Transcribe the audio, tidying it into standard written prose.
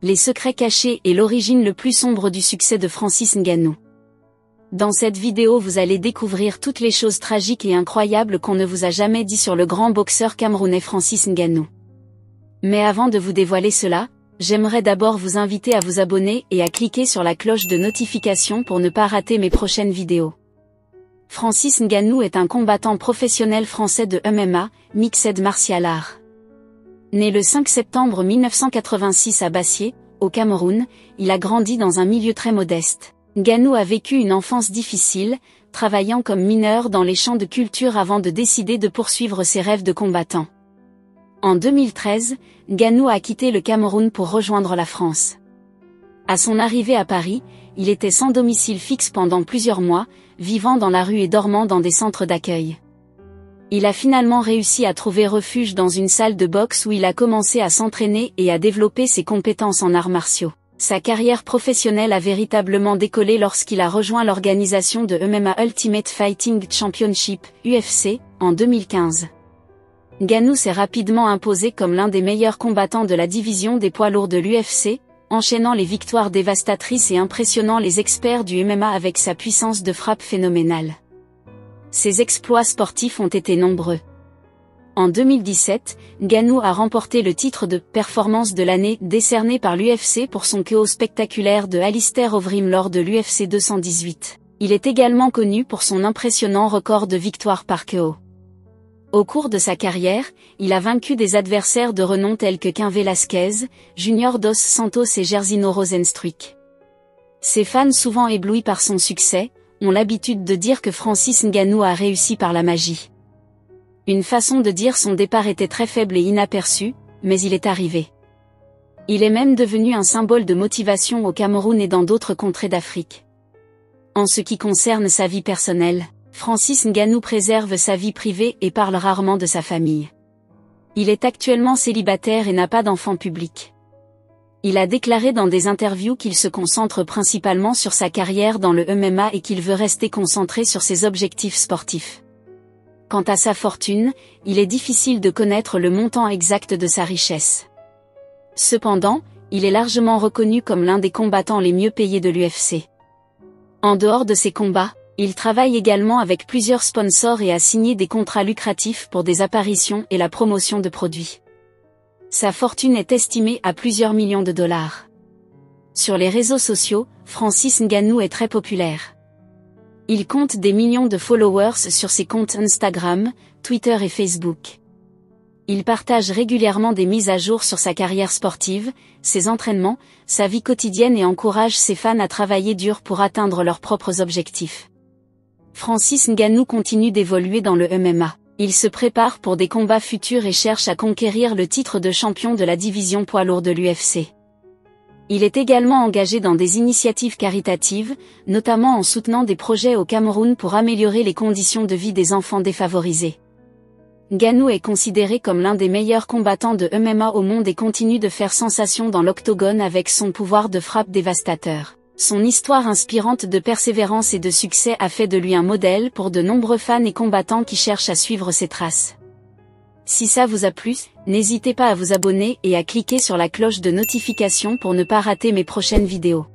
les secrets cachés et l'origine le plus sombre du succès de Francis Ngannou. Dans cette vidéo vous allez découvrir toutes les choses tragiques et incroyables qu'on ne vous a jamais dit sur le grand boxeur camerounais Francis Ngannou. Mais avant de vous dévoiler cela, j'aimerais d'abord vous inviter à vous abonner et à cliquer sur la cloche de notification pour ne pas rater mes prochaines vidéos. Francis Ngannou est un combattant professionnel français de MMA, Mixed Martial Arts. Né le 5 septembre 1986 à Bassié, au Cameroun, il a grandi dans un milieu très modeste. Ngannou a vécu une enfance difficile, travaillant comme mineur dans les champs de culture avant de décider de poursuivre ses rêves de combattant. En 2013, Ngannou a quitté le Cameroun pour rejoindre la France. À son arrivée à Paris, il était sans domicile fixe pendant plusieurs mois, vivant dans la rue et dormant dans des centres d'accueil. Il a finalement réussi à trouver refuge dans une salle de boxe où il a commencé à s'entraîner et à développer ses compétences en arts martiaux. Sa carrière professionnelle a véritablement décollé lorsqu'il a rejoint l'organisation de MMA Ultimate Fighting Championship, UFC, en 2015. Ngannou s'est rapidement imposé comme l'un des meilleurs combattants de la division des poids lourds de l'UFC, enchaînant les victoires dévastatrices et impressionnant les experts du MMA avec sa puissance de frappe phénoménale. Ses exploits sportifs ont été nombreux. En 2017, Ngannou a remporté le titre de « Performance de l'année » décerné par l'UFC pour son KO spectaculaire de Alistair Overeem lors de l'UFC 218. Il est également connu pour son impressionnant record de victoires par KO. Au cours de sa carrière, il a vaincu des adversaires de renom tels que Cain Velasquez, Junior dos Santos et Jairzinho Rozenstruik. Ses fans, souvent éblouis par son succès, ont l'habitude de dire que Francis Ngannou a réussi par la magie. Une façon de dire son départ était très faible et inaperçu, mais il est arrivé. Il est même devenu un symbole de motivation au Cameroun et dans d'autres contrées d'Afrique. En ce qui concerne sa vie personnelle, Francis Ngannou préserve sa vie privée et parle rarement de sa famille. Il est actuellement célibataire et n'a pas d'enfant public. Il a déclaré dans des interviews qu'il se concentre principalement sur sa carrière dans le MMA et qu'il veut rester concentré sur ses objectifs sportifs. Quant à sa fortune, il est difficile de connaître le montant exact de sa richesse. Cependant, il est largement reconnu comme l'un des combattants les mieux payés de l'UFC. En dehors de ses combats, il travaille également avec plusieurs sponsors et a signé des contrats lucratifs pour des apparitions et la promotion de produits. Sa fortune est estimée à plusieurs millions de dollars. Sur les réseaux sociaux, Francis Ngannou est très populaire. Il compte des millions de followers sur ses comptes Instagram, Twitter et Facebook. Il partage régulièrement des mises à jour sur sa carrière sportive, ses entraînements, sa vie quotidienne et encourage ses fans à travailler dur pour atteindre leurs propres objectifs. Francis Ngannou continue d'évoluer dans le MMA. Il se prépare pour des combats futurs et cherche à conquérir le titre de champion de la division poids lourd de l'UFC. Il est également engagé dans des initiatives caritatives, notamment en soutenant des projets au Cameroun pour améliorer les conditions de vie des enfants défavorisés. Ngannou est considéré comme l'un des meilleurs combattants de MMA au monde et continue de faire sensation dans l'octogone avec son pouvoir de frappe dévastateur. Son histoire inspirante de persévérance et de succès a fait de lui un modèle pour de nombreux fans et combattants qui cherchent à suivre ses traces. Si ça vous a plu, n'hésitez pas à vous abonner et à cliquer sur la cloche de notification pour ne pas rater mes prochaines vidéos.